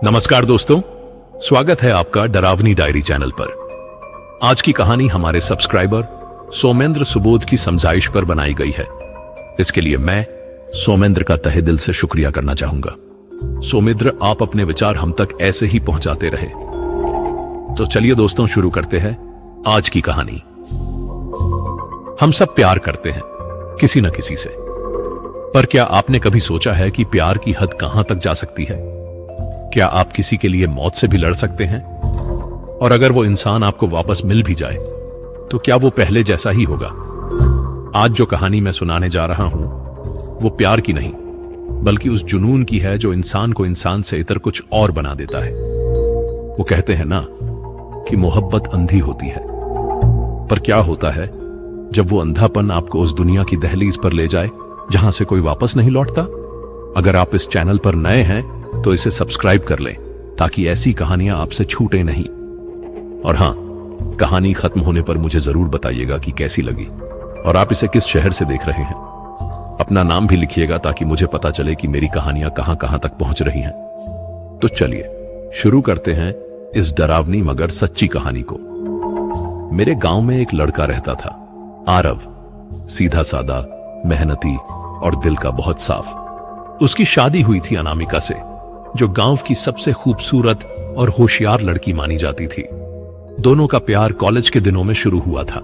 नमस्कार दोस्तों, स्वागत है आपका डरावनी डायरी चैनल पर। आज की कहानी हमारे सब्सक्राइबर सोमेंद्र सुबोध की समझाइश पर बनाई गई है। इसके लिए मैं सोमेंद्र का तहे दिल से शुक्रिया करना चाहूंगा। सोमेंद्र, आप अपने विचार हम तक ऐसे ही पहुंचाते रहे। तो चलिए दोस्तों, शुरू करते हैं आज की कहानी। हम सब प्यार करते हैं किसी न किसी से, पर क्या आपने कभी सोचा है कि प्यार की हद कहां तक जा सकती है? क्या आप किसी के लिए मौत से भी लड़ सकते हैं? और अगर वो इंसान आपको वापस मिल भी जाए तो क्या वो पहले जैसा ही होगा? आज जो कहानी मैं सुनाने जा रहा हूं वो प्यार की नहीं, बल्कि उस जुनून की है जो इंसान को इंसान से इतर कुछ और बना देता है। वो कहते हैं ना कि मोहब्बत अंधी होती है, पर क्या होता है जब वो अंधापन आपको उस दुनिया की दहलीज पर ले जाए जहां से कोई वापस नहीं लौटता? अगर आप इस चैनल पर नए हैं तो इसे सब्सक्राइब कर लें ताकि ऐसी कहानियां आपसे छूटे नहीं। और हां, कहानी खत्म होने पर मुझे जरूर बताइएगा कि कैसी लगी और आप इसे किस शहर से देख रहे हैं। अपना नाम भी लिखिएगा ताकि मुझे पता चले कि मेरी कहानियां कहां कहां तक पहुंच रही हैं। तो चलिए शुरू करते हैं इस डरावनी मगर सच्ची कहानी को। मेरे गांव में एक लड़का रहता था, आरव। सीधा सादा, मेहनती और दिल का बहुत साफ। उसकी शादी हुई थी अनामिका से, जो गांव की सबसे खूबसूरत और होशियार लड़की मानी जाती थी। दोनों का प्यार कॉलेज के दिनों में शुरू हुआ था।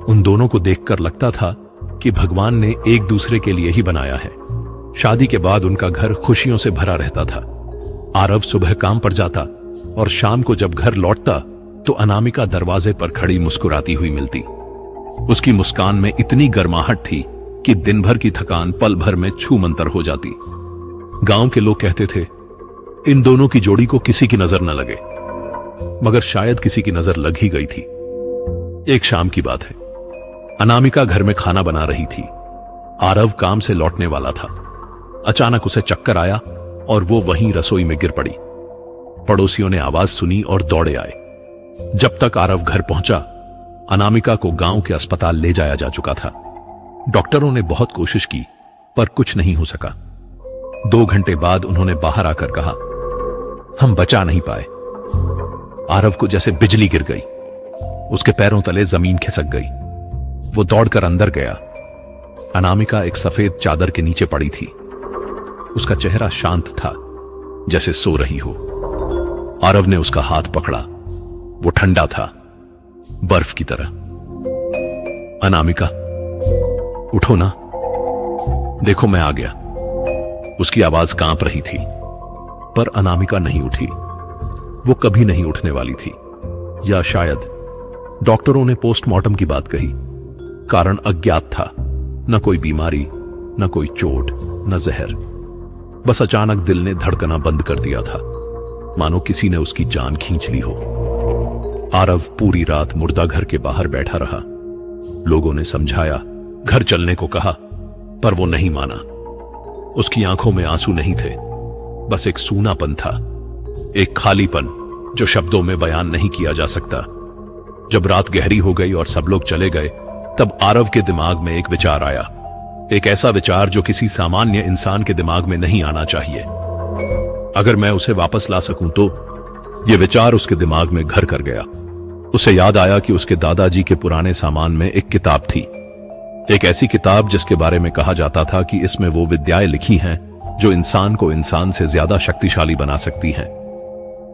उन दोनों को देखकर लगता था कि भगवान ने एक दूसरे के लिए ही बनाया है। शादी के बाद उनका घर खुशियों से भरा रहता था। आरव सुबह काम पर जाता और शाम को जब घर लौटता तो अनामिका दरवाजे पर खड़ी मुस्कुराती हुई मिलती। उसकी मुस्कान में इतनी गर्माहट थी कि दिन भर की थकान पल भर में छू मंतर हो जाती। गांव के लोग कहते थे, इन दोनों की जोड़ी को किसी की नजर न लगे, मगर शायद किसी की नजर लग ही गई थी। एक शाम की बात है, अनामिका घर में खाना बना रही थी। आरव काम से लौटने वाला था। अचानक उसे चक्कर आया और वो वहीं रसोई में गिर पड़ी। पड़ोसियों ने आवाज सुनी और दौड़े आए। जब तक आरव घर पहुंचा, अनामिका को गांव के अस्पताल ले जाया जा चुका था। डॉक्टरों ने बहुत कोशिश की पर कुछ नहीं हो सका। 2 घंटे बाद उन्होंने बाहर आकर कहा, हम बचा नहीं पाए। आरव को जैसे बिजली गिर गई। उसके पैरों तले जमीन खिसक गई। वो दौड़कर अंदर गया। अनामिका एक सफेद चादर के नीचे पड़ी थी। उसका चेहरा शांत था, जैसे सो रही हो। आरव ने उसका हाथ पकड़ा। वो ठंडा था, बर्फ की तरह। अनामिका, उठो ना, देखो मैं आ गया। उसकी आवाज कांप रही थी, पर अनामिका नहीं उठी। वो कभी नहीं उठने वाली थी, या शायद डॉक्टरों ने पोस्टमार्टम की बात कही। कारण अज्ञात था, न कोई बीमारी, न कोई चोट, न जहर। बस अचानक दिल ने धड़कना बंद कर दिया था, मानो किसी ने उसकी जान खींच ली हो। आरव पूरी रात मुर्दा घर के बाहर बैठा रहा। लोगों ने समझाया, घर चलने को कहा, पर वो नहीं माना। उसकी आंखों में आंसू नहीं थे, बस एक सूनापन था, एक खालीपन जो शब्दों में बयान नहीं किया जा सकता। जब रात गहरी हो गई और सब लोग चले गए, तब आरव के दिमाग में एक विचार आया। एक ऐसा विचार जो किसी सामान्य इंसान के दिमाग में नहीं आना चाहिए। अगर मैं उसे वापस ला सकूं तो। यह विचार उसके दिमाग में घर कर गया। उसे याद आया कि उसके दादाजी के पुराने सामान में एक किताब थी। एक ऐसी किताब जिसके बारे में कहा जाता था कि इसमें वो विद्याएं लिखी हैं जो इंसान को इंसान से ज्यादा शक्तिशाली बना सकती हैं।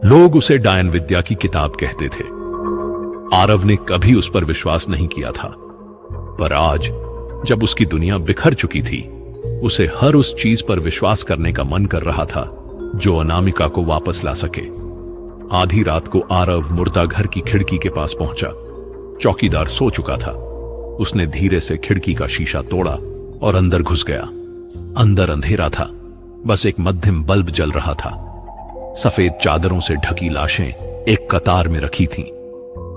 लोग उसे डायन विद्या की किताब कहते थे। आरव ने कभी उस पर विश्वास नहीं किया था, पर आज जब उसकी दुनिया बिखर चुकी थी, उसे हर उस चीज पर विश्वास करने का मन कर रहा था जो अनामिका को वापस ला सके। आधी रात को आरव मुर्दा घर की खिड़की के पास पहुंचा। चौकीदार सो चुका था। उसने धीरे से खिड़की का शीशा तोड़ा और अंदर घुस गया। अंदर अंधेरा था, बस एक मध्यम बल्ब जल रहा था। सफेद चादरों से ढकी लाशें एक कतार में रखी थीं।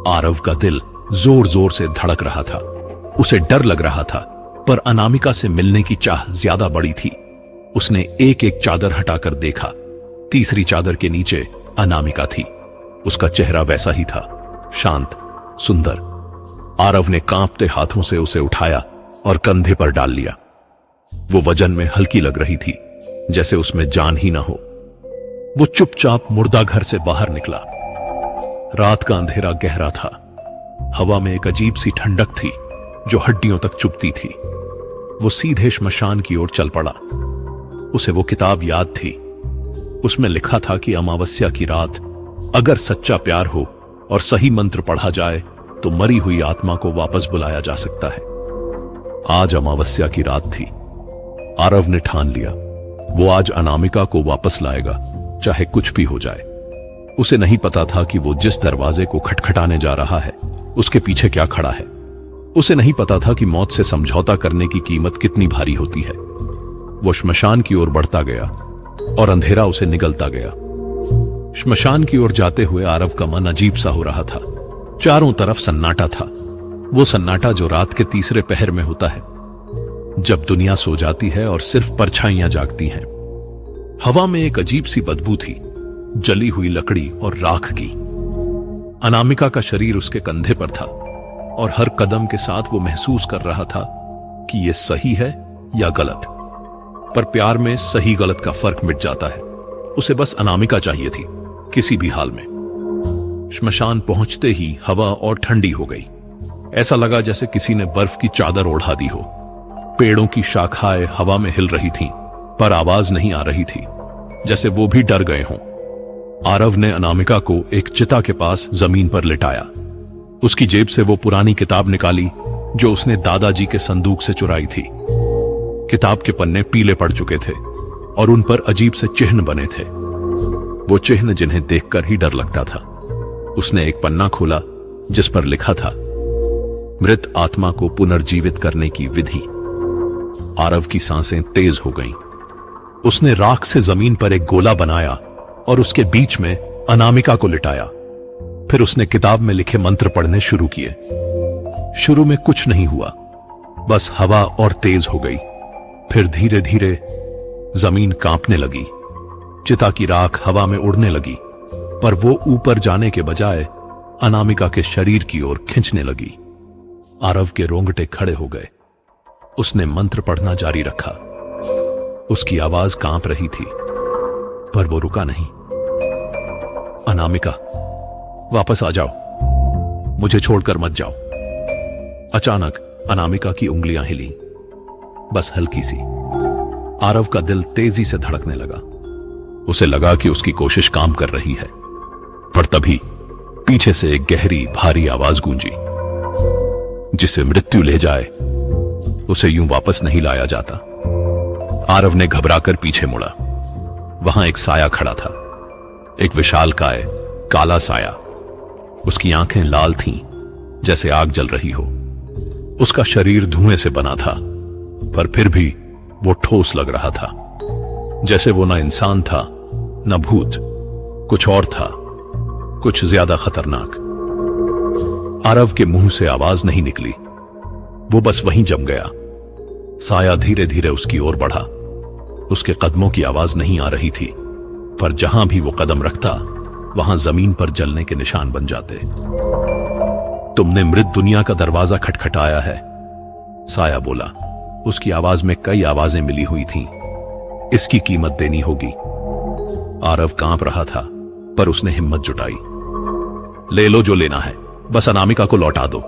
आरव का दिल जोर जोर से धड़क रहा था। उसे डर लग रहा था, पर अनामिका से मिलने की चाह ज्यादा बड़ी थी। उसने एक एक चादर हटाकर देखा। तीसरी चादर के नीचे अनामिका थी। उसका चेहरा वैसा ही था, शांत, सुंदर। आरव ने कांपते हाथों से उसे उठाया और कंधे पर डाल लिया। वो वजन में हल्की लग रही थी, जैसे उसमें जान ही ना हो। वो चुपचाप मुर्दा घर से बाहर निकला। रात का अंधेरा गहरा था। हवा में एक अजीब सी ठंडक थी जो हड्डियों तक चुभती थी। वो सीधे श्मशान की ओर चल पड़ा। उसे वो किताब याद थी। उसमें लिखा था कि अमावस्या की रात अगर सच्चा प्यार हो और सही मंत्र पढ़ा जाए तो मरी हुई आत्मा को वापस बुलाया जा सकता है। आज अमावस्या की रात थी। आरव ने ठान लिया वो आज अनामिका को वापस लाएगा, चाहे कुछ भी हो जाए। उसे नहीं पता था कि वो जिस दरवाजे को खटखटाने जा रहा है उसके पीछे क्या खड़ा है। उसे नहीं पता था कि मौत से समझौता करने की कीमत कितनी भारी होती है। वो श्मशान की ओर बढ़ता गया और अंधेरा उसे निगलता गया। श्मशान की ओर जाते हुए आरव का मन अजीब सा हो रहा था। चारों तरफ सन्नाटा था। वो सन्नाटा जो रात के तीसरे पहर में होता है, जब दुनिया सो जाती है और सिर्फ परछाइयां जागती हैं। हवा में एक अजीब सी बदबू थी, जली हुई लकड़ी और राख की। अनामिका का शरीर उसके कंधे पर था और हर कदम के साथ वो महसूस कर रहा था कि ये सही है या गलत। पर प्यार में सही गलत का फर्क मिट जाता है। उसे बस अनामिका चाहिए थी, किसी भी हाल में। श्मशान पहुंचते ही हवा और ठंडी हो गई। ऐसा लगा जैसे किसी ने बर्फ की चादर ओढ़ा दी हो। पेड़ों की शाखाएं हवा में हिल रही थीं, पर आवाज नहीं आ रही थी, जैसे वो भी डर गए हों। आरव ने अनामिका को एक चिता के पास जमीन पर लिटाया। उसकी जेब से वो पुरानी किताब निकाली जो उसने दादाजी के संदूक से चुराई थी। किताब के पन्ने पीले पड़ चुके थे और उन पर अजीब से चिन्ह बने थे, वो चिन्ह जिन्हें देखकर ही डर लगता था। उसने एक पन्ना खोला जिस पर लिखा था, मृत आत्मा को पुनर्जीवित करने की विधि। आरव की सांसें तेज हो गईं। उसने राख से जमीन पर एक गोला बनाया और उसके बीच में अनामिका को लिटाया। फिर उसने किताब में लिखे मंत्र पढ़ने शुरू किए। शुरू में कुछ नहीं हुआ, बस हवा और तेज हो गई। फिर धीरे धीरे जमीन कांपने लगी। चिता की राख हवा में उड़ने लगी, पर वो ऊपर जाने के बजाय अनामिका के शरीर की ओर खींचने लगी। आरव के रोंगटे खड़े हो गए। उसने मंत्र पढ़ना जारी रखा। उसकी आवाज कांप रही थी, पर वो रुका नहीं। अनामिका, वापस आ जाओ, मुझे छोड़कर मत जाओ। अचानक अनामिका की उंगलियां हिली, बस हल्की सी। आरव का दिल तेजी से धड़कने लगा। उसे लगा कि उसकी कोशिश काम कर रही है, पर तभी पीछे से एक गहरी भारी आवाज गूंजी, जिसे मृत्यु ले जाए उसे यूं वापस नहीं लाया जाता। आरव ने घबराकर पीछे मुड़ा। वहां एक साया खड़ा था, एक विशालकाय काला साया। उसकी आंखें लाल थीं, जैसे आग जल रही हो। उसका शरीर धुएं से बना था, पर फिर भी वो ठोस लग रहा था, जैसे वो ना इंसान था न भूत, कुछ और था, कुछ ज्यादा खतरनाक। आरव के मुंह से आवाज नहीं निकली, वो बस वहीं जम गया। साया धीरे धीरे उसकी ओर बढ़ा। उसके कदमों की आवाज नहीं आ रही थी, पर जहां भी वो कदम रखता वहां जमीन पर जलने के निशान बन जाते। तुमने मृत दुनिया का दरवाजा खटखटाया है, साया बोला। उसकी आवाज में कई आवाजें मिली हुई थीं। इसकी कीमत देनी होगी। आरव कांप रहा था, पर उसने हिम्मत जुटाई। ले लो जो लेना है, बस अनामिका को लौटा दो।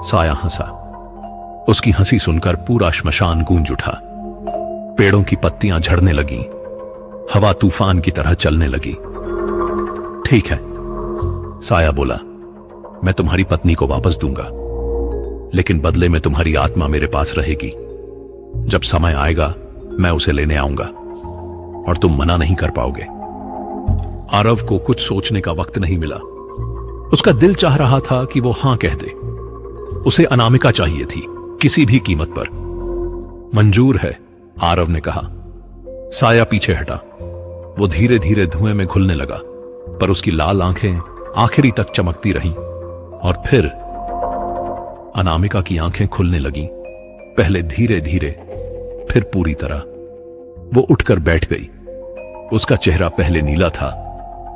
साया हंसा। उसकी हंसी सुनकर पूरा श्मशान गूंज उठा। पेड़ों की पत्तियां झड़ने लगीं। हवा तूफान की तरह चलने लगी। ठीक है, साया बोला, मैं तुम्हारी पत्नी को वापस दूंगा, लेकिन बदले में तुम्हारी आत्मा मेरे पास रहेगी। जब समय आएगा मैं उसे लेने आऊंगा और तुम मना नहीं कर पाओगे। आरव को कुछ सोचने का वक्त नहीं मिला। उसका दिल चाह रहा था कि वो हां कह दे। उसे अनामिका चाहिए थी, किसी भी कीमत पर। मंजूर है, आरव ने कहा। साया पीछे हटा। वो धीरे धीरे धुएं में घुलने लगा, पर उसकी लाल आंखें आखिरी तक चमकती रहीं। और फिर अनामिका की आंखें खुलने लगीं, पहले धीरे धीरे, फिर पूरी तरह। वो उठकर बैठ गई। उसका चेहरा पहले नीला था,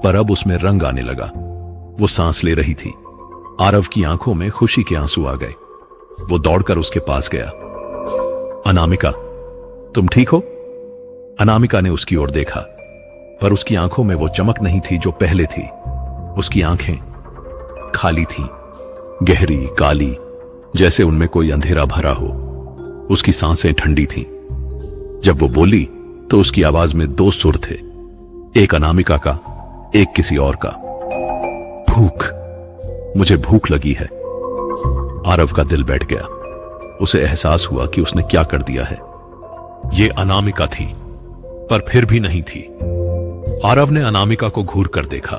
पर अब उसमें रंग आने लगा। वो सांस ले रही थी। आरव की आंखों में खुशी के आंसू आ गए। वो दौड़कर उसके पास गया। अनामिका, तुम ठीक हो? अनामिका ने उसकी ओर देखा। पर उसकी आंखों में वो चमक नहीं थी जो पहले थी। उसकी आंखें खाली थीं, गहरी, काली, जैसे उनमें कोई अंधेरा भरा हो। उसकी सांसें ठंडी थीं। जब वो बोली तो उसकी आवाज में दो सुर थे, एक अनामिका का, एक किसी और का। भूख, मुझे भूख लगी है। आरव का दिल बैठ गया। उसे एहसास हुआ कि उसने क्या कर दिया है। ये अनामिका थी, पर फिर भी नहीं थी। आरव ने अनामिका को घूर कर देखा।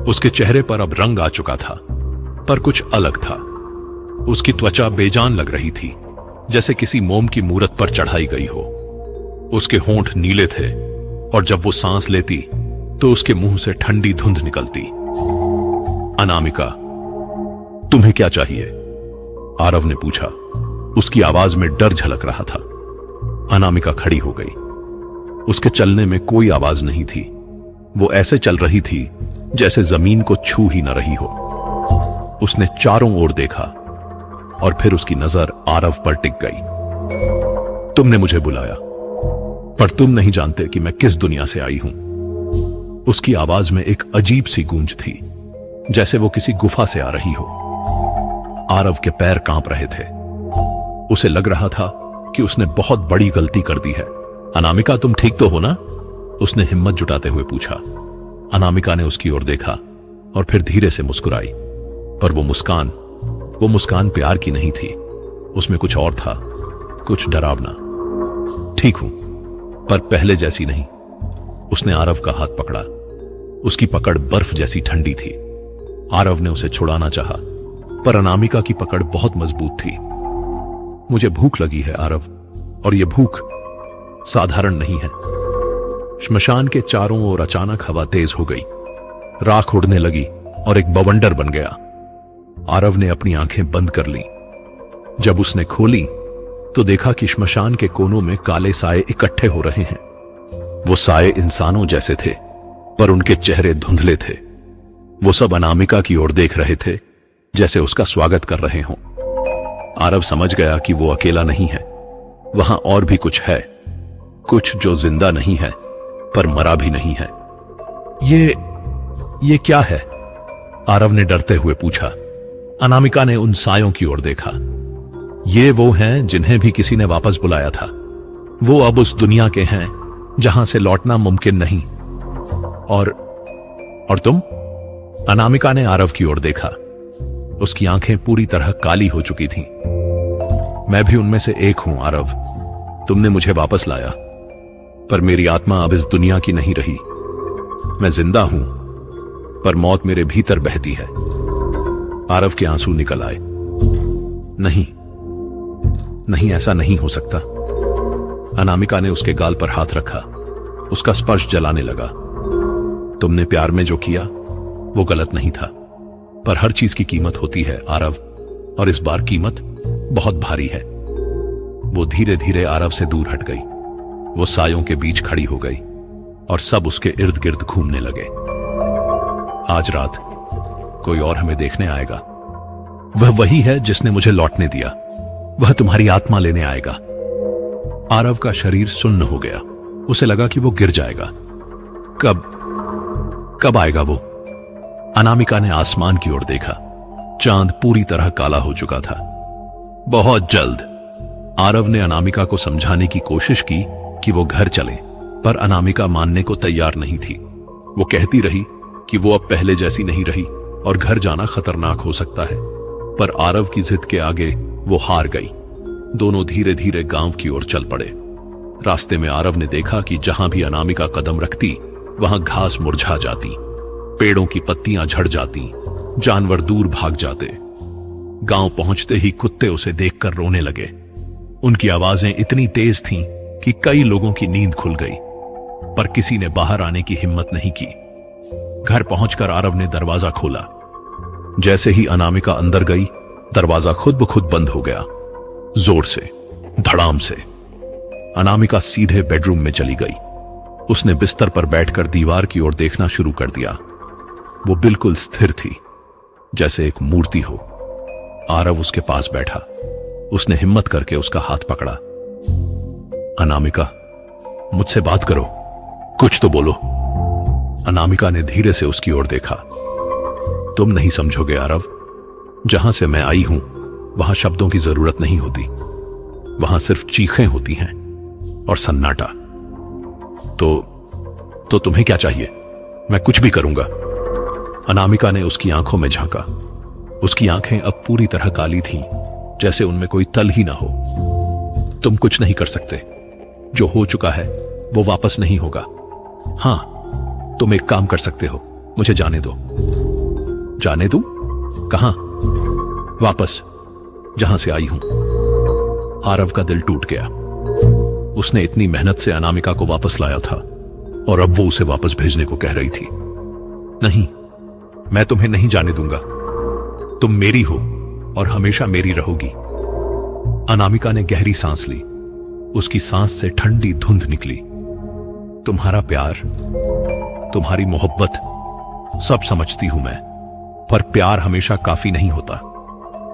उसके चेहरे पर अब रंग आ चुका था, पर कुछ अलग था। उसकी त्वचा बेजान लग रही थी, जैसे किसी मोम की मूरत पर चढ़ाई गई हो। उसके होंठ नीले थे और जब वो सांस लेती तो उसके मुंह से ठंडी धुंध निकलती। अनामिका, तुम्हें क्या चाहिए? आरव ने पूछा। उसकी आवाज में डर झलक रहा था। अनामिका खड़ी हो गई। उसके चलने में कोई आवाज नहीं थी। वो ऐसे चल रही थी जैसे जमीन को छू ही न रही हो। उसने चारों ओर देखा और फिर उसकी नजर आरव पर टिक गई। तुमने मुझे बुलाया, पर तुम नहीं जानते कि मैं किस दुनिया से आई हूं। उसकी आवाज में एक अजीब सी गूंज थी, जैसे वो किसी गुफा से आ रही हो। आरव के पैर कांप रहे थे। उसे लग रहा था कि उसने बहुत बड़ी गलती कर दी है। अनामिका, तुम ठीक तो हो ना? उसने हिम्मत जुटाते हुए पूछा। अनामिका ने उसकी ओर देखा और फिर धीरे से मुस्कुराई, पर वो मुस्कान प्यार की नहीं थी। उसमें कुछ और था, कुछ डरावना। ठीक हूं, पर पहले जैसी नहीं। उसने आरव का हाथ पकड़ा। उसकी पकड़ बर्फ जैसी ठंडी थी। आरव ने उसे छुड़ाना चाहा, पर अनामिका की पकड़ बहुत मजबूत थी। मुझे भूख लगी है आरव, और यह भूख साधारण नहीं है। श्मशान के चारों ओर अचानक हवा तेज हो गई। राख उड़ने लगी और एक बवंडर बन गया। आरव ने अपनी आंखें बंद कर लीं। जब उसने खोली तो देखा कि श्मशान के कोनों में काले साए इकट्ठे हो रहे हैं। वो साए इंसानों जैसे थे, पर उनके चेहरे धुंधले थे। वो सब अनामिका की ओर देख रहे थे, जैसे उसका स्वागत कर रहे हों। आरव समझ गया कि वो अकेला नहीं है। वहां और भी कुछ है, कुछ जो जिंदा नहीं है पर मरा भी नहीं है। ये क्या है? आरव ने डरते हुए पूछा। अनामिका ने उन सायों की ओर देखा। ये वो हैं जिन्हें भी किसी ने वापस बुलाया था। वो अब उस दुनिया के हैं जहां से लौटना मुमकिन नहीं। और तुम? अनामिका ने आरव की ओर देखा। उसकी आंखें पूरी तरह काली हो चुकी थीं। मैं भी उनमें से एक हूं आरव। तुमने मुझे वापस लाया, पर मेरी आत्मा अब इस दुनिया की नहीं रही। मैं जिंदा हूं, पर मौत मेरे भीतर बहती है। आरव के आंसू निकल आए। नहीं, ऐसा नहीं हो सकता। अनामिका ने उसके गाल पर हाथ रखा। उसका स्पर्श जलाने लगा। तुमने प्यार में जो किया वो गलत नहीं था, पर हर चीज की कीमत होती है आरव, और इस बार कीमत बहुत भारी है। वो धीरे धीरे आरव से दूर हट गई। वो सायों के बीच खड़ी हो गई और सब उसके इर्द गिर्द घूमने लगे। आज रात कोई और हमें देखने आएगा। वह वही है जिसने मुझे लौटने दिया। वह तुम्हारी आत्मा लेने आएगा। आरव का शरीर सुन्न हो गया। उसे लगा कि वो गिर जाएगा। कब आएगा वो? अनामिका ने आसमान की ओर देखा। चांद पूरी तरह काला हो चुका था। बहुत जल्द। आरव ने अनामिका को समझाने की कोशिश की कि वो घर चले, पर अनामिका मानने को तैयार नहीं थी। वो कहती रही कि वो अब पहले जैसी नहीं रही और घर जाना खतरनाक हो सकता है, पर आरव की जिद के आगे वो हार गई। दोनों धीरे धीरे गांव की ओर चल पड़े। रास्ते में आरव ने देखा कि जहां भी अनामिका कदम रखती वहां घास मुरझा जाती, पेड़ों की पत्तियां झड़ जाती, जानवर दूर भाग जाते। गांव पहुंचते ही कुत्ते उसे देखकर रोने लगे। उनकी आवाजें इतनी तेज थीं कि कई लोगों की नींद खुल गई, पर किसी ने बाहर आने की हिम्मत नहीं की। घर पहुंचकर आरव ने दरवाजा खोला। जैसे ही अनामिका अंदर गई, दरवाजा खुद ब खुद बंद हो गया, जोर से, धड़ाम से। अनामिका सीधे बेडरूम में चली गई। उसने बिस्तर पर बैठकर दीवार की ओर देखना शुरू कर दिया। वो बिल्कुल स्थिर थी, जैसे एक मूर्ति हो। आरव उसके पास बैठा। उसने हिम्मत करके उसका हाथ पकड़ा। अनामिका, मुझसे बात करो, कुछ तो बोलो। अनामिका ने धीरे से उसकी ओर देखा। तुम नहीं समझोगे आरव, जहां से मैं आई हूं वहां शब्दों की जरूरत नहीं होती, वहां सिर्फ चीखें होती हैं और सन्नाटा। तो तुम्हें क्या चाहिए? मैं कुछ भी करूंगा। अनामिका ने उसकी आंखों में झांका। उसकी आंखें अब पूरी तरह काली थीं, जैसे उनमें कोई तल ही ना हो। तुम कुछ नहीं कर सकते। जो हो चुका है वो वापस नहीं होगा। हां, तुम एक काम कर सकते हो, मुझे जाने दो। जाने दूं? कहां? वापस, जहां से आई हूं। आरव का दिल टूट गया। उसने इतनी मेहनत से अनामिका को वापस लाया था और अब वो उसे वापस भेजने को कह रही थी। नहीं, मैं तुम्हें नहीं जाने दूंगा। तुम मेरी हो और हमेशा मेरी रहोगी। अनामिका ने गहरी सांस ली। उसकी सांस से ठंडी धुंध निकली। तुम्हारा प्यार, तुम्हारी मोहब्बत सब समझती हूं मैं, पर प्यार हमेशा काफी नहीं होता।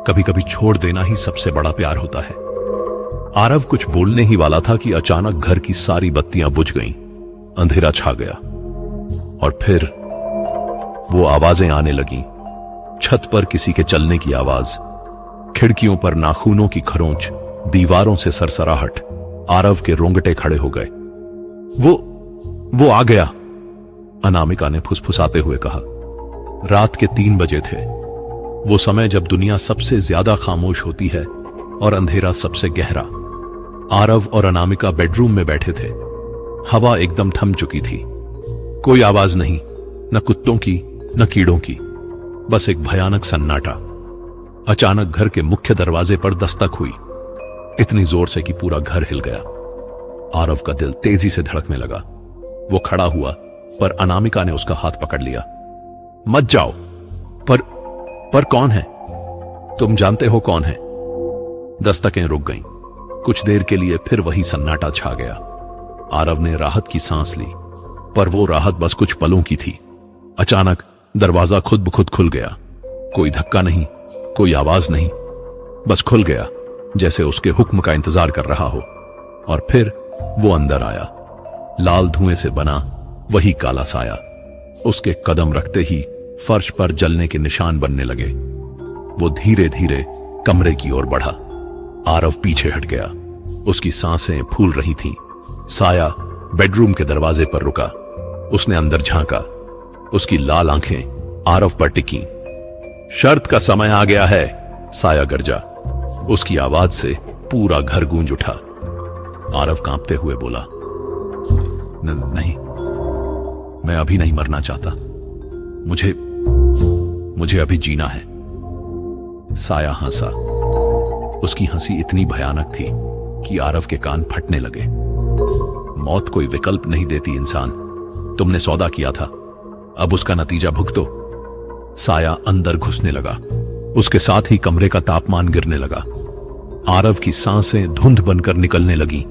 कभी कभी छोड़ देना ही सबसे बड़ा प्यार होता है। आरव कुछ बोलने ही वाला था कि अचानक घर की सारी बत्तियां बुझ गईं। अंधेरा छा गया और फिर वो आवाजें आने लगीं। छत पर किसी के चलने की आवाज, खिड़कियों पर नाखूनों की खरोंच, दीवारों से सरसराहट। आरव के रोंगटे खड़े हो गए। वो आ गया, अनामिका ने फुसफुसाते हुए कहा। रात के 3 बजे थे, वो समय जब दुनिया सबसे ज्यादा खामोश होती है और अंधेरा सबसे गहरा। आरव और अनामिका बेडरूम में बैठे थे। हवा एकदम थम चुकी थी। कोई आवाज नहीं, न कुत्तों की न कीड़ों की, बस एक भयानक सन्नाटा। अचानक घर के मुख्य दरवाजे पर दस्तक हुई, इतनी जोर से कि पूरा घर हिल गया। आरव का दिल तेजी से धड़कने लगा। वो खड़ा हुआ, पर अनामिका ने उसका हाथ पकड़ लिया। मत जाओ। पर कौन है? तुम जानते हो कौन है? दस्तकें रुक गईं। कुछ देर के लिए फिर वही सन्नाटा छा गया। आरव ने राहत की सांस ली, पर वो राहत बस कुछ पलों की थी। अचानक दरवाजा खुद ब खुद खुल गया। कोई धक्का नहीं, कोई आवाज नहीं, बस खुल गया, जैसे उसके हुक्म का इंतजार कर रहा हो। और फिर वो अंदर आया। लाल धुएं से बना वही काला साया। उसके कदम रखते ही फर्श पर जलने के निशान बनने लगे। वो धीरे धीरे कमरे की ओर बढ़ा। आरव पीछे हट गया। उसकी सांसें फूल रही थीं। साया बेडरूम के दरवाजे पर रुका। उसने अंदर झांका। उसकी लाल आंखें आरव पर टिकी। शर्त का समय आ गया है, साया गरजा। उसकी आवाज से पूरा घर गूंज उठा। आरव कांपते हुए बोला, नहीं, मैं अभी नहीं मरना चाहता। मुझे अभी जीना है। साया हंसा। उसकी हंसी इतनी भयानक थी कि आरव के कान फटने लगे। मौत कोई विकल्प नहीं देती इंसान। तुमने सौदा किया था, अब उसका नतीजा भुगतो। साया अंदर घुसने लगा। उसके साथ ही कमरे का तापमान गिरने लगा। आरव की सांसें धुंध बनकर निकलने लगी।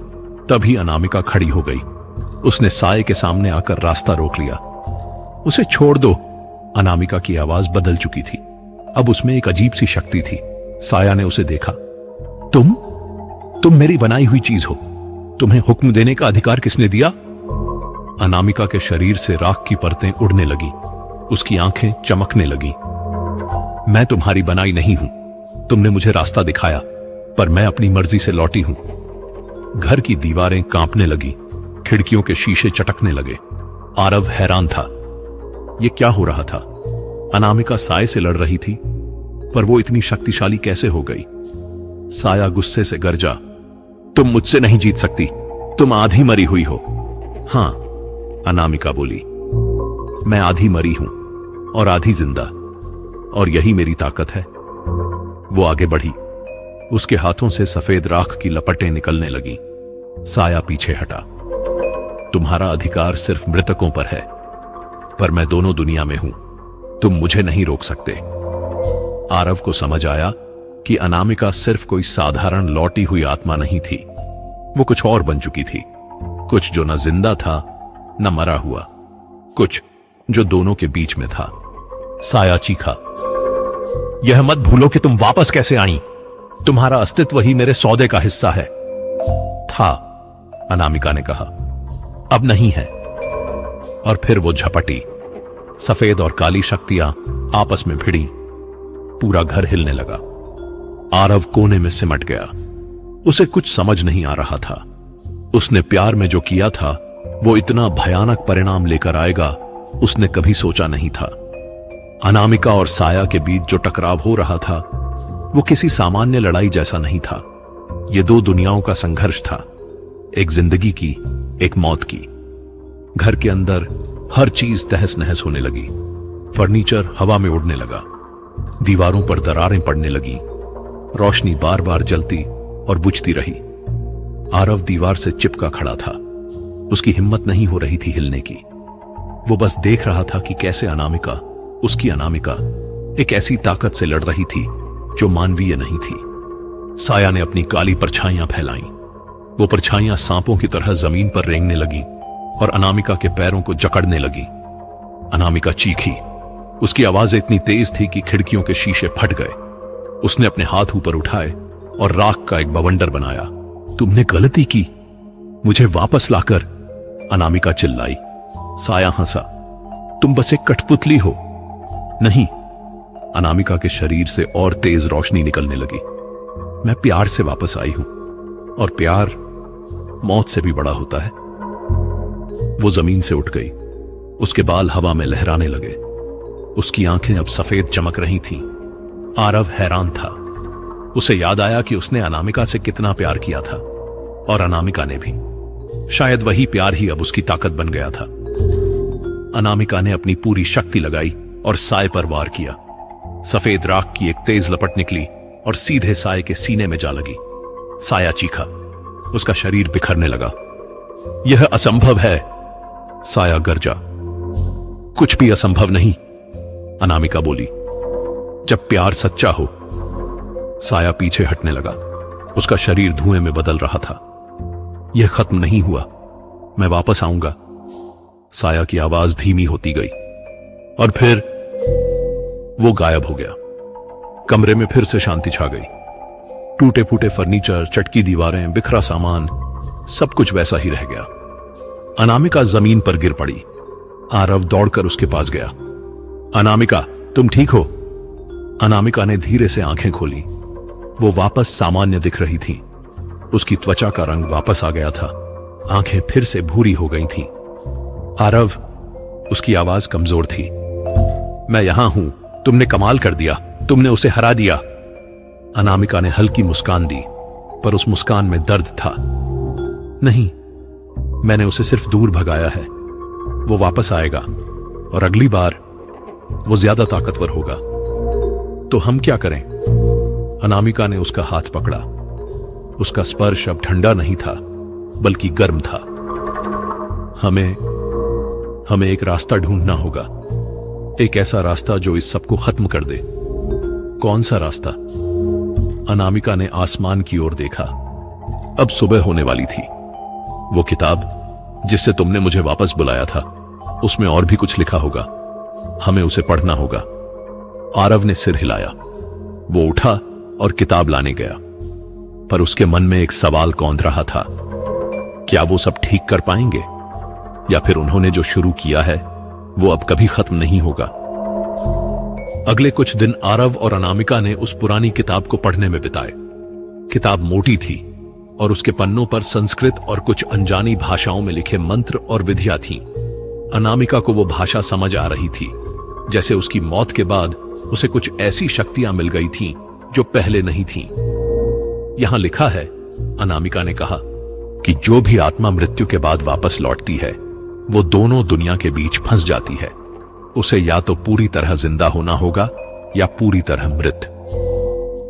तभी अनामिका खड़ी हो गई। उसने साये के सामने आकर रास्ता रोक लिया। उसे छोड़ दो। अनामिका की आवाज बदल चुकी थी। अब उसमें एक अजीब सी शक्ति थी। साया ने उसे देखा। तुम मेरी बनाई हुई चीज हो। तुम्हें हुक्म देने का अधिकार किसने दिया? अनामिका के शरीर से राख की परतें उड़ने लगी। उसकी आंखें चमकने लगी। मैं तुम्हारी बनाई नहीं हूं। तुमने मुझे रास्ता दिखाया, पर मैं अपनी मर्जी से लौटी हूं। घर की दीवारें कांपने लगी। खिड़कियों के शीशे चटकने लगे। आरव हैरान था। यह क्या हो रहा था? अनामिका साये से लड़ रही थी, पर वो इतनी शक्तिशाली कैसे हो गई? साया गुस्से से गरजा, तुम मुझसे नहीं जीत सकती। तुम आधी मरी हुई हो। हां, अनामिका बोली, मैं आधी मरी हूं और आधी जिंदा, और यही मेरी ताकत है। वो आगे बढ़ी। उसके हाथों से सफेद राख की लपटें निकलने लगी। साया पीछे हटा। तुम्हारा अधिकार सिर्फ मृतकों पर है, पर मैं दोनों दुनिया में हूं। तुम मुझे नहीं रोक सकते। आरव को समझ आया कि अनामिका सिर्फ कोई साधारण लौटी हुई आत्मा नहीं थी। वो कुछ और बन चुकी थी। कुछ जो न जिंदा था न मरा हुआ, कुछ जो दोनों के बीच में था। साया चीखा, यह मत भूलो कि तुम वापस कैसे आई। तुम्हारा अस्तित्व ही मेरे सौदे का हिस्सा है। था, अनामिका ने कहा। अब नहीं है। और फिर वो झपटी। सफेद और काली शक्तियां आपस में भिड़ी। पूरा घर हिलने लगा। आरव कोने में सिमट गया। उसे कुछ समझ नहीं आ रहा था। उसने प्यार में जो किया था वो इतना भयानक परिणाम लेकर आएगा उसने कभी सोचा नहीं था। अनामिका और साया के बीच जो टकराव हो रहा था वो किसी सामान्य लड़ाई जैसा नहीं था। ये दो दुनियाओं का संघर्ष था, एक जिंदगी की, एक मौत की। घर के अंदर हर चीज तहस नहस होने लगी। फर्नीचर हवा में उड़ने लगा। दीवारों पर दरारें पड़ने लगी। रोशनी बार बार जलती और बुझती रही। आरव दीवार से चिपका खड़ा था। उसकी हिम्मत नहीं हो रही थी हिलने की। वो बस देख रहा था कि कैसे अनामिका, उसकी अनामिका, एक ऐसी ताकत से लड़ रही थी जो मानवीय नहीं थी। साया ने अपनी काली परछाइयां फैलाई। वो परछाइयां सांपों की तरह जमीन पर रेंगने लगी और अनामिका के पैरों को जकड़ने लगी। अनामिका चीखी। उसकी आवाजें इतनी तेज थी कि खिड़कियों के शीशे फट गए। उसने अपने हाथ ऊपर उठाए और राख का एक बवंडर बनाया। तुमने गलती की, मुझे वापस लाकर, अनामिका चिल्लाई। साया हंसा। तुम बस एक कठपुतली हो। नहीं, अनामिका के शरीर से और तेज रोशनी निकलने लगी। मैं प्यार से वापस आई हूं और प्यार मौत से भी बड़ा होता है। वो जमीन से उठ गई। उसके बाल हवा में लहराने लगे। उसकी आंखें अब सफेद चमक रही थीं। आरव हैरान था। उसे याद आया कि उसने अनामिका से कितना प्यार किया था और अनामिका ने भी। शायद वही प्यार ही अब उसकी ताकत बन गया था। अनामिका ने अपनी पूरी शक्ति लगाई और साय पर वार किया। सफेद राख की एक तेज लपट निकली और सीधे साय के सीने में जा लगी। साया चीखा। उसका शरीर बिखरने लगा। यह असंभव है, साया गरजा। कुछ भी असंभव नहीं, अनामिका बोली। जब प्यार सच्चा हो। साया पीछे हटने लगा। उसका शरीर धुएं में बदल रहा था। यह खत्म नहीं हुआ, मैं वापस आऊंगा। साया की आवाज धीमी होती गई और फिर वो गायब हो गया। कमरे में फिर से शांति छा गई। टूटे फूटे फर्नीचर, चटकी दीवारें, बिखरा सामान, सब कुछ वैसा ही रह गया। अनामिका जमीन पर गिर पड़ी। आरव दौड़कर उसके पास गया। अनामिका, तुम ठीक हो? अनामिका ने धीरे से आंखें खोली। वो वापस सामान्य दिख रही थी। उसकी त्वचा का रंग वापस आ गया था। आंखें फिर से भूरी हो गई थीं। आरव, उसकी आवाज कमजोर थी। मैं यहां हूं। तुमने कमाल कर दिया। तुमने उसे हरा दिया। अनामिका ने हल्की मुस्कान दी, पर उस मुस्कान में दर्द था। नहीं, मैंने उसे सिर्फ दूर भगाया है। वो वापस आएगा और अगली बार वो ज्यादा ताकतवर होगा। तो हम क्या करें? अनामिका ने उसका हाथ पकड़ा। उसका स्पर्श अब ठंडा नहीं था, बल्कि गर्म था। हमें एक रास्ता ढूंढना होगा। एक ऐसा रास्ता जो इस सबको खत्म कर दे। कौन सा रास्ता? अनामिका ने आसमान की ओर देखा। अब सुबह होने वाली थी। वो किताब जिससे तुमने मुझे वापस बुलाया था, उसमें और भी कुछ लिखा होगा। हमें उसे पढ़ना होगा। आरव ने सिर हिलाया। वो उठा और किताब लाने गया, पर उसके मन में एक सवाल कौंध रहा था। क्या वो सब ठीक कर पाएंगे, या फिर उन्होंने जो शुरू किया है वो अब कभी खत्म नहीं होगा? अगले कुछ दिन आरव और अनामिका ने उस पुरानी किताब को पढ़ने में बिताए। किताब मोटी थी और उसके पन्नों पर संस्कृत और कुछ अनजानी भाषाओं में लिखे मंत्र और विधियां थीं। अनामिका को वो भाषा समझ आ रही थी, जैसे उसकी मौत के बाद उसे कुछ ऐसी शक्तियां मिल गई थीं जो पहले नहीं थीं। यहां लिखा है, अनामिका ने कहा, कि जो भी आत्मा मृत्यु के बाद वापस लौटती है वो दोनों दुनिया के बीच फंस जाती है। उसे या तो पूरी तरह जिंदा होना होगा या पूरी तरह मृत।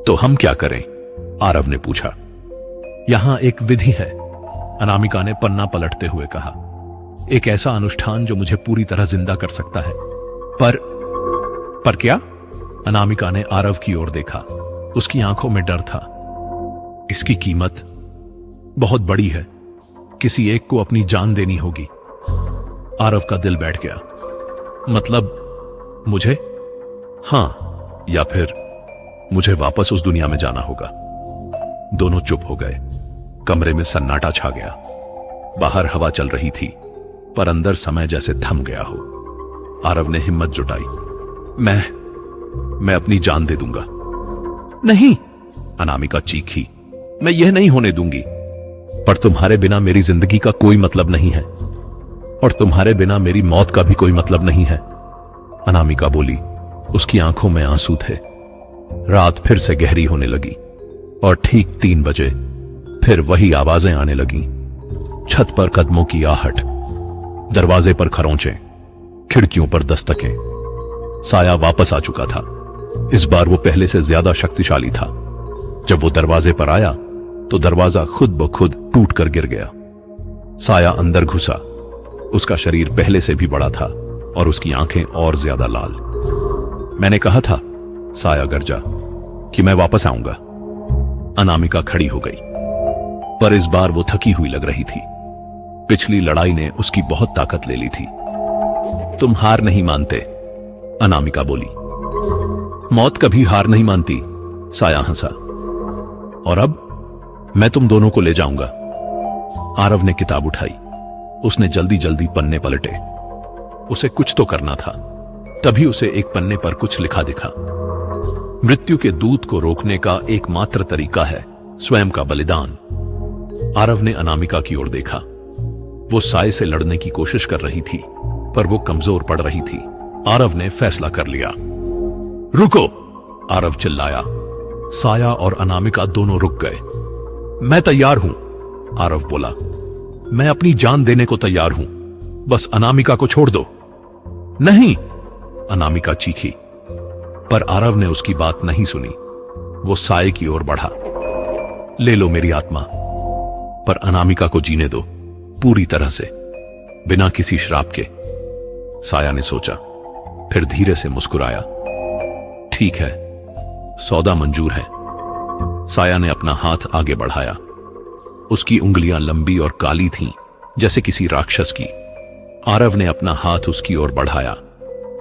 तो हम क्या करें? आरव ने पूछा। यहां एक विधि है, अनामिका ने पन्ना पलटते हुए कहा। एक ऐसा अनुष्ठान जो मुझे पूरी तरह जिंदा कर सकता है। पर क्या? अनामिका ने आरव की ओर देखा। उसकी आंखों में डर था। इसकी कीमत बहुत बड़ी है। किसी एक को अपनी जान देनी होगी। आरव का दिल बैठ गया। मतलब मुझे? हां, या फिर मुझे वापस उस दुनिया में जाना होगा। दोनों चुप हो गए। कमरे में सन्नाटा छा गया। बाहर हवा चल रही थी पर अंदर समय जैसे थम गया हो। आरव ने हिम्मत जुटाई। मैं अपनी जान दे दूंगा। नहीं, अनामिका चीखी, मैं यह नहीं होने दूंगी। पर तुम्हारे बिना मेरी जिंदगी का कोई मतलब नहीं है, और तुम्हारे बिना मेरी मौत का भी कोई मतलब नहीं है, अनामिका बोली। उसकी आंखों में आंसू थे। रात फिर से गहरी होने लगी और ठीक 3 बजे फिर वही आवाजें आने लगी। छत पर कदमों की आहट, दरवाजे पर खरोंचें, खिड़कियों पर दस्तकें। साया वापस आ चुका था। इस बार वो पहले से ज्यादा शक्तिशाली था। जब वो दरवाजे पर आया तो दरवाजा खुद ब खुद टूट कर गिर गया। साया अंदर घुसा। उसका शरीर पहले से भी बड़ा था और उसकी आंखें और ज्यादा लाल। मैंने कहा था, साया गरजा, कि मैं वापस आऊंगा। अनामिका खड़ी हो गई, पर इस बार वो थकी हुई लग रही थी। पिछली लड़ाई ने उसकी बहुत ताकत ले ली थी। तुम हार नहीं मानते, अनामिका बोली। मौत कभी हार नहीं मानती, साया हंसा। और अब मैं तुम दोनों को ले जाऊंगा। आरव ने किताब उठाई। उसने जल्दी जल्दी पन्ने पलटे। उसे कुछ तो करना था। तभी उसे एक पन्ने पर कुछ लिखा दिखा। मृत्यु के दूत को रोकने का एकमात्र तरीका है स्वयं का बलिदान। आरव ने अनामिका की ओर देखा। वो साये से लड़ने की कोशिश कर रही थी, पर वो कमजोर पड़ रही थी। आरव ने फैसला कर लिया। रुको, आरव चिल्लाया। साया और अनामिका दोनों रुक गए। मैं तैयार हूं, आरव बोला। मैं अपनी जान देने को तैयार हूं, बस अनामिका को छोड़ दो। नहीं, अनामिका चीखी, पर आरव ने उसकी बात नहीं सुनी। वो साये की ओर बढ़ा। ले लो मेरी आत्मा, पर अनामिका को जीने दो, पूरी तरह से, बिना किसी श्राप के। साया ने सोचा, फिर धीरे से मुस्कुराया। ठीक है, सौदा मंजूर है। साया ने अपना हाथ आगे बढ़ाया। उसकी उंगलियां लंबी और काली थीं, जैसे किसी राक्षस की। आरव ने अपना हाथ उसकी ओर बढ़ाया।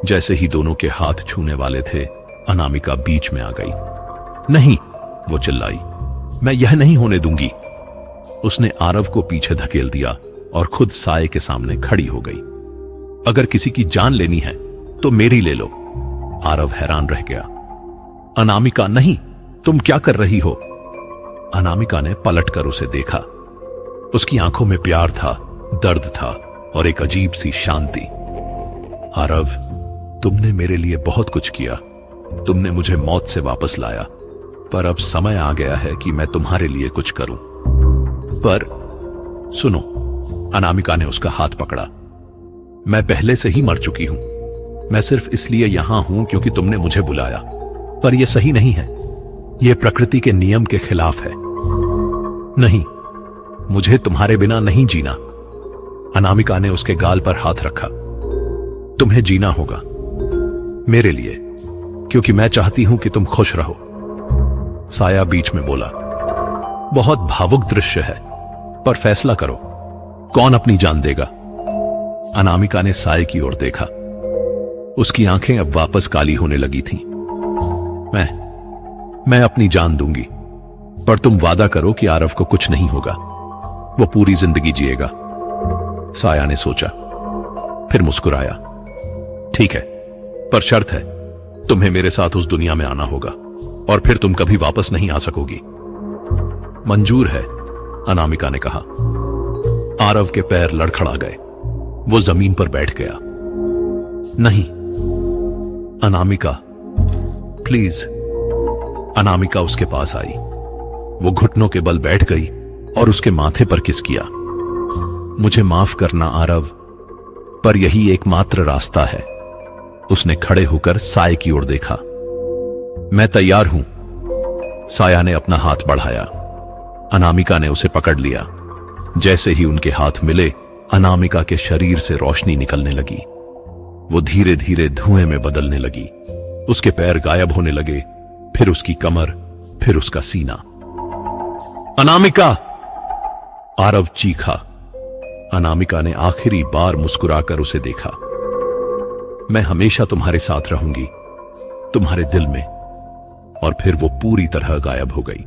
जैसे ही दोनों के हाथ छूने वाले थे, अनामिका बीच में आ गई। नहीं, वो चिल्लाई, मैं यह नहीं होने दूंगी। उसने आरव को पीछे धकेल दिया और खुद साये के सामने खड़ी हो गई। अगर किसी की जान लेनी है तो मेरी ले लो। आरव हैरान रह गया। अनामिका, नहीं, तुम क्या कर रही हो? अनामिका ने पलटकर उसे देखा। उसकी आंखों में प्यार था, दर्द था और एक अजीब सी शांति। आरव, तुमने मेरे लिए बहुत कुछ किया। तुमने मुझे मौत से वापस लाया, पर अब समय आ गया है कि मैं तुम्हारे लिए कुछ करूं। पर सुनो, अनामिका ने उसका हाथ पकड़ा। मैं पहले से ही मर चुकी हूं। मैं सिर्फ इसलिए यहां हूं क्योंकि तुमने मुझे बुलाया, पर यह सही नहीं है। यह प्रकृति के नियम के खिलाफ है। नहीं, मुझे तुम्हारे बिना नहीं जीना। अनामिका ने उसके गाल पर हाथ रखा। तुम्हें जीना होगा मेरे लिए, क्योंकि मैं चाहती हूं कि तुम खुश रहो। साया बीच में बोला, बहुत भावुक दृश्य है, पर फैसला करो, कौन अपनी जान देगा? अनामिका ने साये की ओर देखा। उसकी आंखें अब वापस काली होने लगी थीं। मैं अपनी जान दूंगी, पर तुम वादा करो कि आरव को कुछ नहीं होगा। वो पूरी जिंदगी जिएगा। साया ने सोचा, फिर मुस्कुराया। ठीक है, पर शर्त है, तुम्हें मेरे साथ उस दुनिया में आना होगा, और फिर तुम कभी वापस नहीं आ सकोगी। मंजूर है, अनामिका ने कहा। आरव के पैर लड़खड़ा गए। वो जमीन पर बैठ गया। नहीं, अनामिका, प्लीज। अनामिका उसके पास आई। वो घुटनों के बल बैठ गई और उसके माथे पर किस किया। मुझे माफ करना आरव, पर यही एकमात्र रास्ता है। उसने खड़े होकर साये की ओर देखा। मैं तैयार हूं। साया ने अपना हाथ बढ़ाया। अनामिका ने उसे पकड़ लिया। जैसे ही उनके हाथ मिले, अनामिका के शरीर से रोशनी निकलने लगी। वो धीरे धीरे धुएं में बदलने लगी। उसके पैर गायब होने लगे, फिर उसकी कमर, फिर उसका सीना। अनामिका! आरव चीखा। अनामिका ने आखिरी बार मुस्कुराकर उसे देखा। मैं हमेशा तुम्हारे साथ रहूंगी, तुम्हारे दिल में। और फिर वो पूरी तरह गायब हो गई।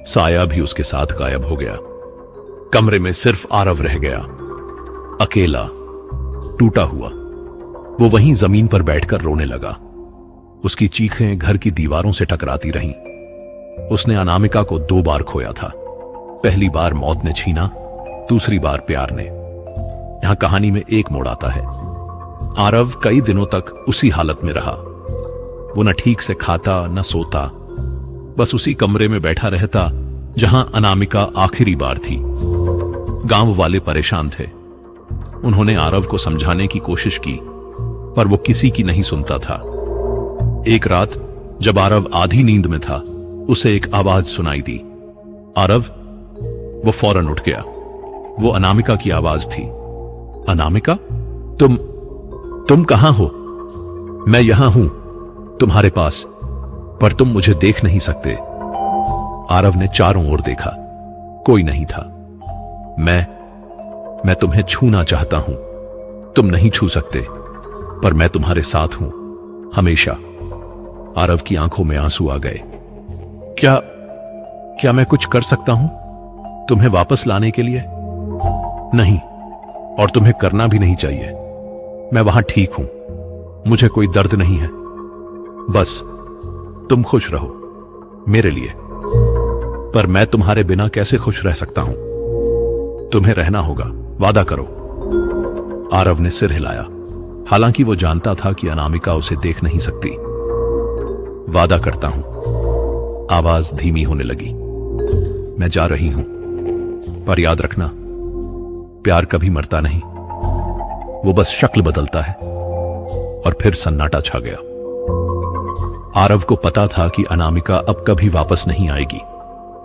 साया भी उसके साथ गायब हो गया। कमरे में सिर्फ आरव रह गया। अकेला, टूटा हुआ। वो वहीं जमीन पर बैठकर रोने लगा। उसकी चीखें घर की दीवारों से टकराती रहीं। उसने अनामिका को 2 बार खोया था। पहली बार मौत ने छीना, दूसरी बार प्यार ने। यहां कहानी में एक मोड़ आता है। आरव कई दिनों तक उसी हालत में रहा। वो न ठीक से खाता न सोता, बस उसी कमरे में बैठा रहता जहां अनामिका आखिरी बार थी। गांव वाले परेशान थे। उन्होंने आरव को समझाने की कोशिश की, पर वो किसी की नहीं सुनता था। एक रात जब आरव आधी नींद में था, उसे एक आवाज सुनाई दी। आरव, वो फौरन उठ गया। वो अनामिका की आवाज थी। अनामिका, तुम कहां हो? मैं यहां हूं, तुम्हारे पास, पर तुम मुझे देख नहीं सकते। आरव ने चारों ओर देखा, कोई नहीं था। मैं तुम्हें छूना चाहता हूं, तुम नहीं छू सकते, पर मैं तुम्हारे साथ हूं, हमेशा। आरव की आंखों में आंसू आ गए। क्या मैं कुछ कर सकता हूं तुम्हें वापस लाने के लिए? नहीं, और तुम्हें करना भी नहीं चाहिए। मैं वहां ठीक हूं, मुझे कोई दर्द नहीं है। बस तुम खुश रहो मेरे लिए। पर मैं तुम्हारे बिना कैसे खुश रह सकता हूं? तुम्हें रहना होगा, वादा करो। आरव ने सिर हिलाया। हालांकि वो जानता था कि अनामिका उसे देख नहीं सकती। वादा करता हूं। आवाज धीमी होने लगी। मैं जा रही हूं, पर याद रखना, प्यार कभी मरता नहीं, वो बस शक्ल बदलता है। और फिर सन्नाटा छा गया। आरव को पता था कि अनामिका अब कभी वापस नहीं आएगी,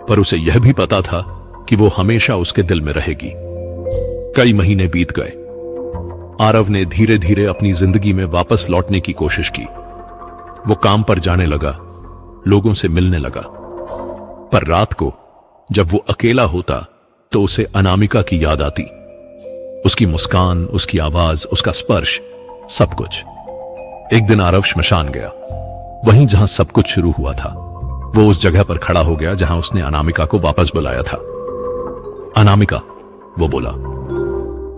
पर उसे यह भी पता था कि वो हमेशा उसके दिल में रहेगी। कई महीने बीत गए। आरव ने धीरे धीरे अपनी जिंदगी में वापस लौटने की कोशिश की। वो काम पर जाने लगा, लोगों से मिलने लगा। पर रात को जब वो अकेला होता तो उसे अनामिका की याद आती। उसकी मुस्कान, उसकी आवाज, उसका स्पर्श, सब कुछ। एक दिन आरव श्मशान गया, वहीं जहां सब कुछ शुरू हुआ था। वो उस जगह पर खड़ा हो गया जहां उसने अनामिका को वापस बुलाया था। अनामिका, वो बोला,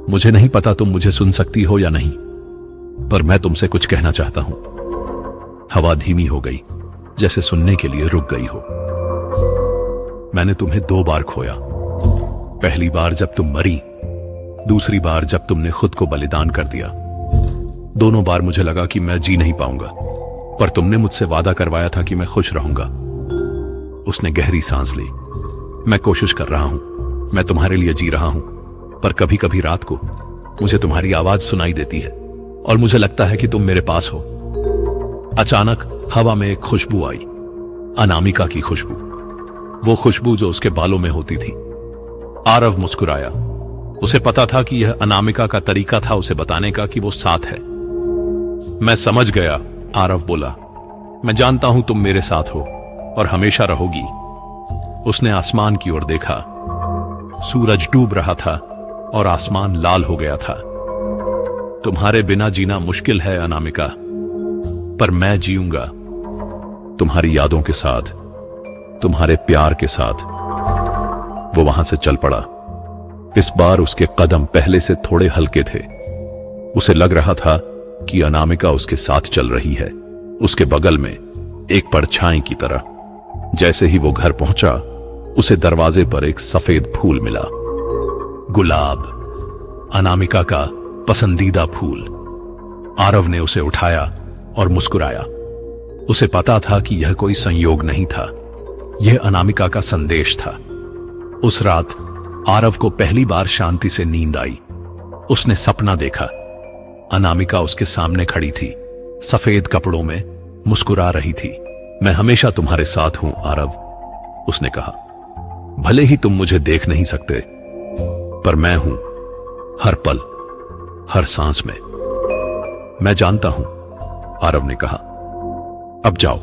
मुझे नहीं पता तुम मुझे सुन सकती हो या नहीं, पर मैं तुमसे कुछ कहना चाहता हूं। हवा धीमी हो गई, जैसे सुनने के लिए रुक गई हो। मैंने तुम्हें 2 बार खोया। पहली बार जब तुम मरी, दूसरी बार जब तुमने खुद को बलिदान कर दिया। दोनों बार मुझे लगा कि मैं जी नहीं पाऊंगा, पर तुमने मुझसे वादा करवाया था कि मैं खुश रहूंगा। उसने गहरी सांस ली। मैं कोशिश कर रहा हूं, मैं तुम्हारे लिए जी रहा हूं, पर कभी कभी रात को मुझे तुम्हारी आवाज सुनाई देती है और मुझे लगता है कि तुम मेरे पास हो। अचानक हवा में एक खुशबू आई, अनामिका की खुशबू। वो खुशबू जो उसके बालों में होती थी। आरव मुस्कुराया। उसे पता था कि यह अनामिका का तरीका था उसे बताने का कि वो साथ है। मैं समझ गया, आरव बोला। मैं जानता हूं तुम मेरे साथ हो और हमेशा रहोगी। उसने आसमान की ओर देखा। सूरज डूब रहा था और आसमान लाल हो गया था। तुम्हारे बिना जीना मुश्किल है अनामिका, पर मैं जीऊंगा तुम्हारी यादों के साथ, तुम्हारे प्यार के साथ। वो वहां से चल पड़ा। इस बार उसके कदम पहले से थोड़े हल्के थे। उसे लग रहा था कि अनामिका उसके साथ चल रही है, उसके बगल में, एक परछाई की तरह। जैसे ही वो घर पहुंचा, उसे दरवाजे पर एक सफेद फूल मिला। गुलाब, अनामिका का पसंदीदा फूल। आरव ने उसे उठाया और मुस्कुराया। उसे पता था कि यह कोई संयोग नहीं था, यह अनामिका का संदेश था। उस रात आरव को पहली बार शांति से नींद आई। उसने सपना देखा। अनामिका उसके सामने खड़ी थी, सफेद कपड़ों में, मुस्कुरा रही थी। मैं हमेशा तुम्हारे साथ हूं आरव, उसने कहा। भले ही तुम मुझे देख नहीं सकते, पर मैं हूं, हर पल, हर सांस में। मैं जानता हूं, आरव ने कहा। अब जाओ,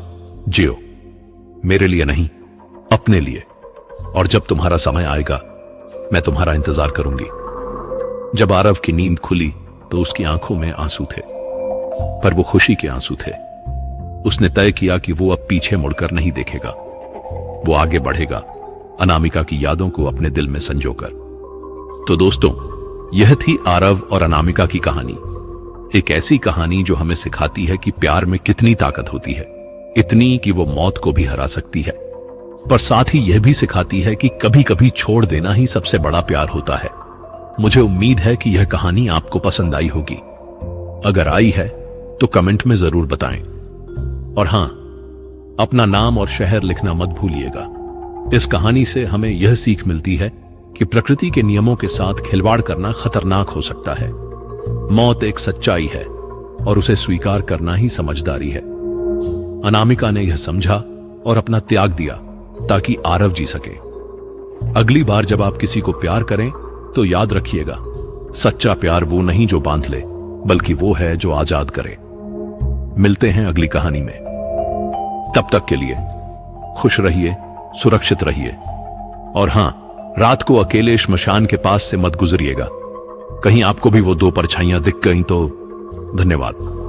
जियो, मेरे लिए नहीं, अपने लिए। और जब तुम्हारा समय आएगा, मैं तुम्हारा इंतजार करूंगी। जब आरव की नींद खुली तो उसकी आंखों में आंसू थे, पर वो खुशी के आंसू थे। उसने तय किया कि वो अब पीछे मुड़कर नहीं देखेगा। वो आगे बढ़ेगा, अनामिका की यादों को अपने दिल में संजोकर। तो दोस्तों, यह थी आरव और अनामिका की कहानी। एक ऐसी कहानी जो हमें सिखाती है कि प्यार में कितनी ताकत होती है, इतनी कि वो मौत को भी हरा सकती है, पर साथ ही यह भी सिखाती है कि कभी कभी छोड़ देना ही सबसे बड़ा प्यार होता है। मुझे उम्मीद है कि यह कहानी आपको पसंद आई होगी। अगर आई है तो कमेंट में जरूर बताएं। और हां, अपना नाम और शहर लिखना मत भूलिएगा। इस कहानी से हमें यह सीख मिलती है कि प्रकृति के नियमों के साथ खिलवाड़ करना खतरनाक हो सकता है। मौत एक सच्चाई है और उसे स्वीकार करना ही समझदारी है। अनामिका ने यह समझा और अपना त्याग दिया ताकि आरव जी सके। अगली बार जब आप किसी को प्यार करें तो याद रखिएगा, सच्चा प्यार वो नहीं जो बांध ले, बल्कि वो है जो आजाद करे। मिलते हैं अगली कहानी में। तब तक के लिए खुश रहिए, सुरक्षित रहिए और हां, रात को अकेले श्मशान के पास से मत गुजरिएगा। कहीं आपको भी वो दो परछाइयां दिख गईं तो। धन्यवाद।